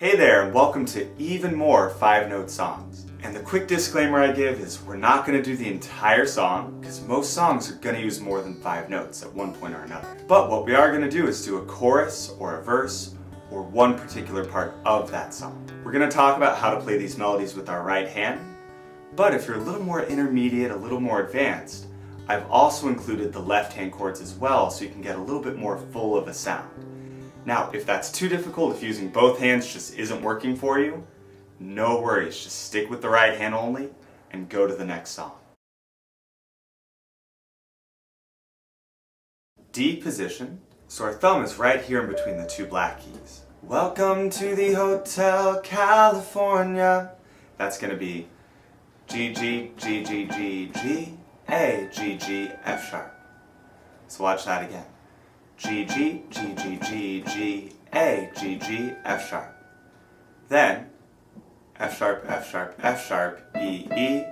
Hey there, and welcome to even more 5-note songs. And the quick disclaimer I give is we're not going to do the entire song, because most songs are going to use more than 5 notes at one point or another. But what we are going to do is do a chorus or a verse or one particular part of that song. We're going to talk about how to play these melodies with our right hand, but if you're a little more intermediate, a little more advanced, I've also included the left-hand chords as well, so you can get a little bit more full of a sound. Now, if that's too difficult, if using both hands just isn't working for you, no worries, just stick with the right hand only and go to the next song. D position, so our thumb is right here in between the two black keys. Welcome to the Hotel California. That's going to be G, G, G, G, G, G, A, G, G, F sharp. So watch that again. G, G, G, G, G, G, A, G, G, F sharp. Then, F sharp, F sharp, F sharp, E, E,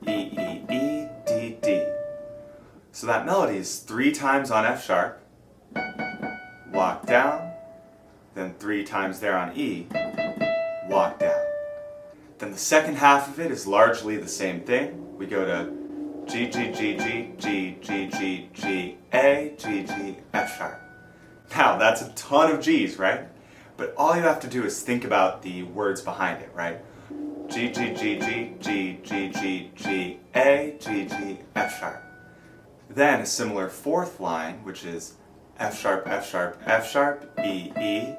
E, E, E, D, D. So that melody is 3 times on F sharp, walk down, then 3 times there on E, walk down. Then the second half of it is largely the same thing. We go to G, G, G, G, G, G, G, G, A, G, G, F sharp. Now, that's a ton of G's, right? But all you have to do is think about the words behind it, right? G, G, G, G, G, G, G, G, A, G, G, F sharp. Then a similar fourth line, which is F sharp, F sharp, F sharp, E, E.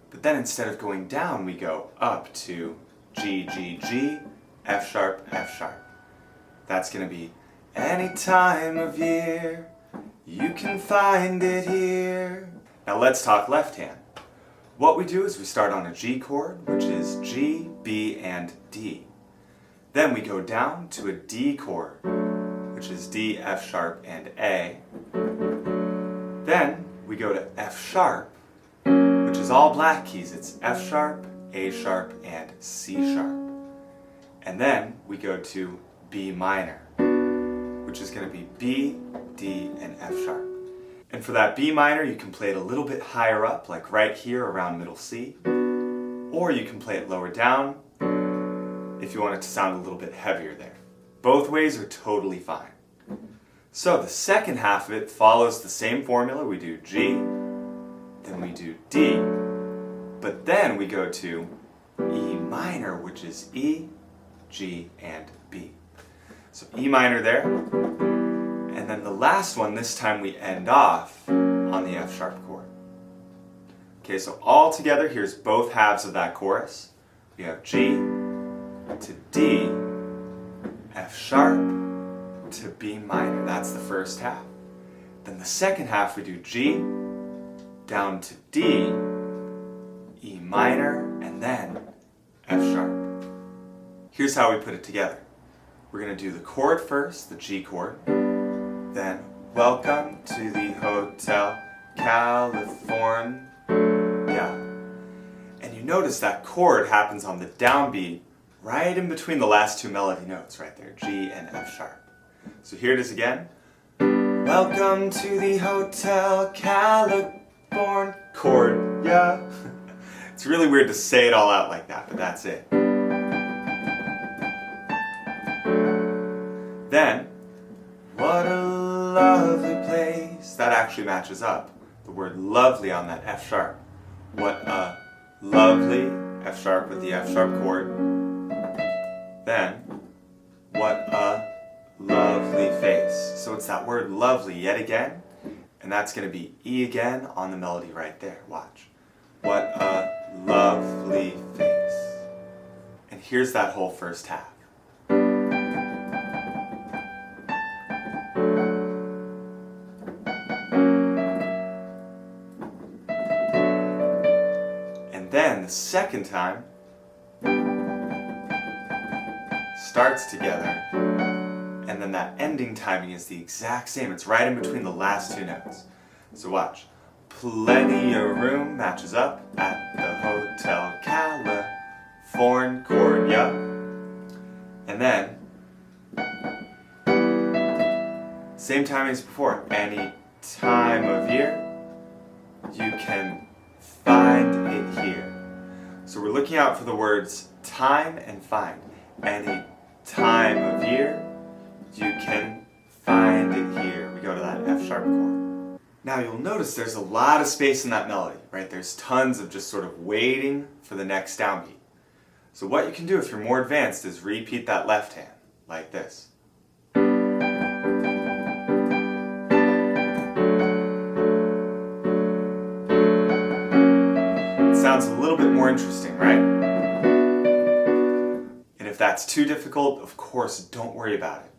But then instead of going down, we go up to G, G, G, F sharp, F sharp. That's going to be any time of year, you can find it here. Now let's talk left hand. What we do is we start on a G chord, which is G, B, and D. Then we go down to a D chord, which is D, F sharp, and A. Then we go to F sharp, which is all black keys. It's F sharp, A sharp, and C sharp. And then we go to B minor, which is going to be B, D, and F sharp. And for that B minor, you can play it a little bit higher up, like right here around middle C, or you can play it lower down if you want it to sound a little bit heavier there. Both ways are totally fine. So the second half of it follows the same formula. We do G, then we do D, but then we go to E minor, which is E, G, and B. So E minor there, and then the last one, this time we end off on the F sharp chord. Okay, so all together, here's both halves of that chorus. We have G to D, F sharp to B minor. That's the first half. Then the second half we do G, down to D, E minor, and then F sharp. Here's how we put it together. We're going to do the chord first, the G chord, then welcome to the Hotel California. And you notice that chord happens on the downbeat right in between the last 2 melody notes right there, G and F sharp. So here it is again. Welcome to the Hotel California. It's really weird to say it all out like that, but that's it. Then, what a lovely place. That actually matches up. The word lovely on that F sharp. What a lovely, F sharp with the F sharp chord. Then, what a lovely face. So it's that word lovely yet again, and that's going to be E again on the melody right there. Watch. What a lovely face. And here's that whole first half. Then the second time starts together, and then that ending timing is the exact same. It's right in between the last 2 notes. So watch. Plenty of room matches up at the Hotel California. And then same timing as before. Any time of year you can find it here. So we're looking out for the words time and find. Any time of year, you can find it here. We go to that F sharp chord. Now you'll notice there's a lot of space in that melody, right? There's tons of just sort of waiting for the next downbeat. So what you can do if you're more advanced is repeat that left hand, like this. It sounds a little bit more interesting, right? And if that's too difficult, of course, don't worry about it.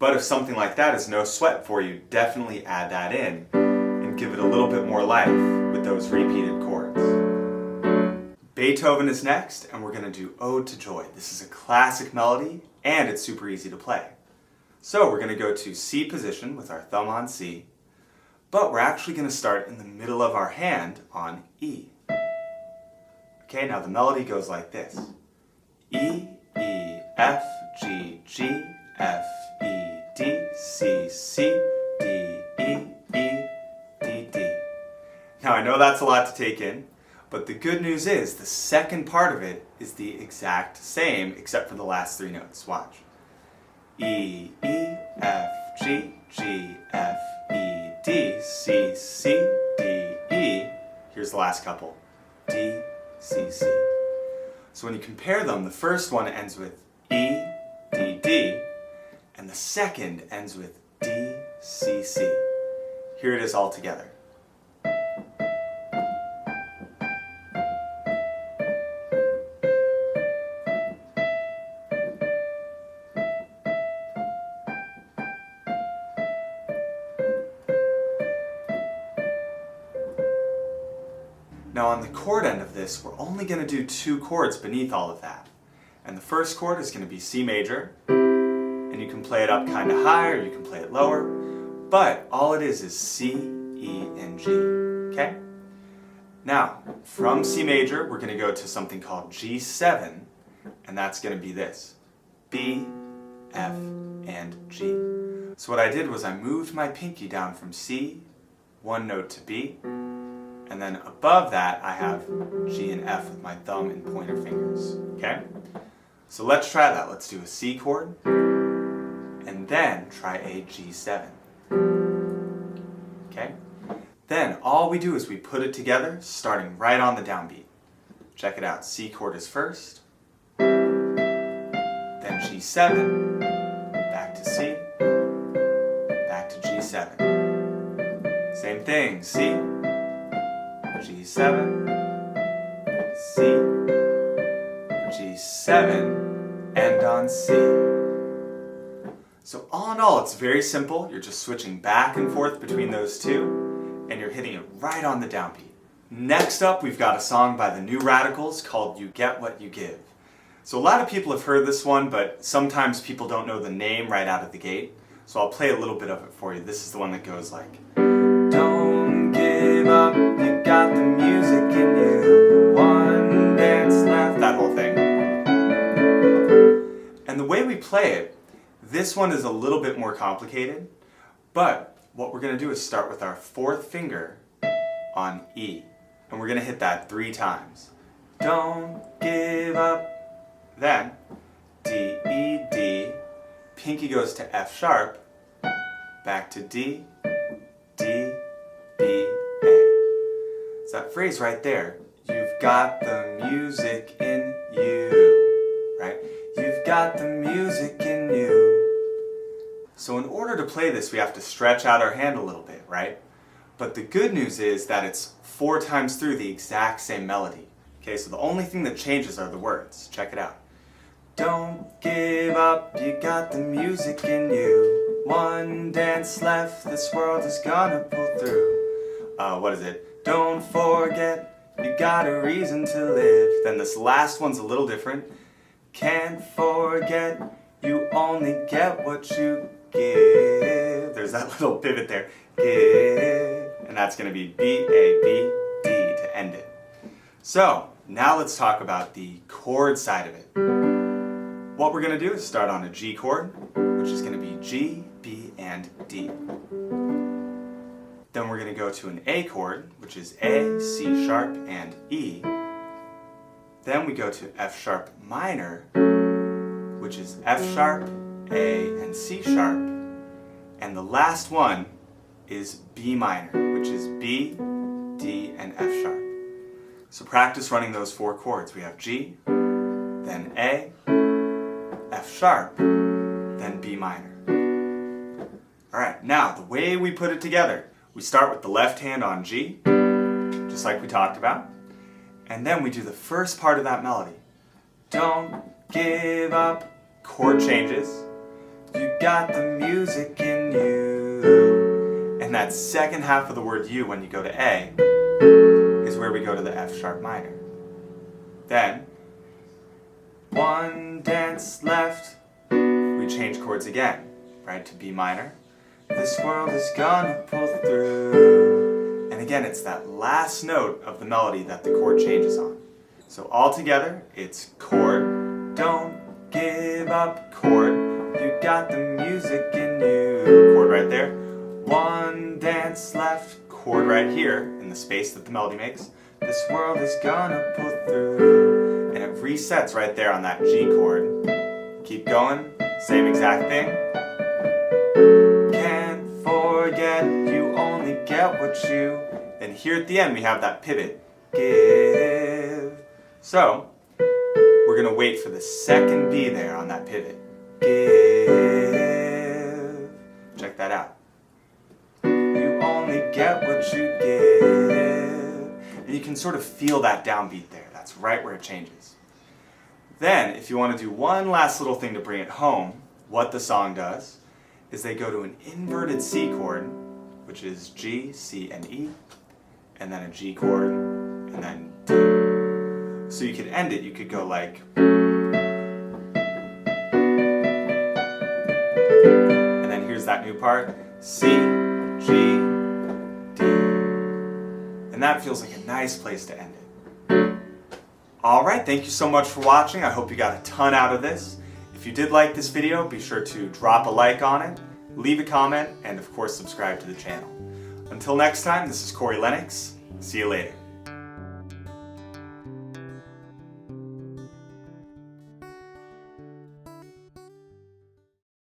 But if something like that is no sweat for you, definitely add that in and give it a little bit more life with those repeated chords. Beethoven is next, and we're going to do Ode to Joy. This is a classic melody, and it's super easy to play. So we're going to go to C position with our thumb on C, but we're actually going to start in the middle of our hand on E. Okay, now the melody goes like this. E, E, F, G, G, F, E, D, C, C, D, E, E, D, D. Now I know that's a lot to take in, but the good news is the second part of it is the exact same except for the last three notes. Watch. E, E, F, G, G, F, E, D, C, C, D, E. Here's the last couple. D, C, C. So when you compare them, the first one ends with E, D, D, and the second ends with D, C, C. Here it is all together. Now on the chord end of this, we're only going to do two chords beneath all of that. And the first chord is going to be C major, and you can play it up kind of high or you can play it lower, but all it is C, E, and G, okay? Now, from C major, we're going to go to something called G7, and that's going to be this, B, F, and G. So what I did was I moved my pinky down from C, one note to B, and then above that, I have G and F with my thumb and pointer fingers, okay? So let's try that. Let's do a C chord, and then try a G7, okay? Then all we do is we put it together, starting right on the downbeat. Check it out. C chord is first, then G7, back to C, back to G7. Same thing, C, G7, C, G7, and on C. So all in all, it's very simple. You're just switching back and forth between those two, and you're hitting it right on the downbeat. Next up, we've got a song by the New Radicals called You Get What You Give. So a lot of people have heard this one, but sometimes people don't know the name right out of the gate. So I'll play a little bit of it for you. This is the one that goes like, don't give up, you got the music in you, one dance left, that whole thing. And the way we play it, this one is a little bit more complicated, but what we're going to do is start with our fourth finger on E, and we're going to hit that 3 times. Don't give up, then D, E, D, pinky goes to F sharp, back to D, D, B, A. It's that phrase right there. You've got the music in you, right? You've got the music in you. So in order to play this, we have to stretch out our hand a little bit, right? But the good news is that it's 4 times through the exact same melody. Okay, so the only thing that changes are the words. Check it out. Don't give up, you got the music in you. One dance left, this world is gonna pull through. What is it? Don't forget, you got a reason to live. Then this last one's a little different. Can't forget, you only get what you give. There's that little pivot there. Give. And that's gonna be B, A, B, D to end it. So, now let's talk about the chord side of it. What we're going to do is start on a G chord, which is going to be G, B, and D. Then we're going to go to an A chord, which is A, C sharp, and E. Then we go to F sharp minor, which is F sharp, A, and C sharp. And the last one is B minor, which is B, D, and F sharp. So practice running those 4 chords. We have G, then A, F sharp, then B minor. Alright, now the way we put it together, we start with the left hand on G, just like we talked about, and then we do the first part of that melody. Don't give up, chord changes, you got the music in you. And that second half of the word you, when you go to A, is where we go to the F sharp minor. Then, one dance left, we change chords again, right, to B minor. This world is gonna pull through. And again, it's that last note of the melody that the chord changes on. So all together, it's chord, don't give up, chord, you got the music in you, chord right there. One dance left, chord right here, in the space that the melody makes. This world is gonna pull through. And it resets right there on that G chord. Keep going, same exact thing. Can't forget, you only get what you... Then here at the end we have that pivot. Give. So, we're going to wait for the second B there on that pivot. Give. Check that out. You only get what you give. And you can sort of feel that downbeat there. That's right where it changes. Then, if you want to do one last little thing to bring it home, what the song does is they go to an inverted C chord, which is G, C, and E, and then a G chord, and then D. So you could end it, you could go like, and then here's that new part, C, G, D. And that feels like a nice place to end it. Alright, thank you so much for watching. I hope you got a ton out of this. If you did like this video, be sure to drop a like on it, leave a comment, and of course subscribe to the channel. Until next time, this is Corey Lennox. See you later.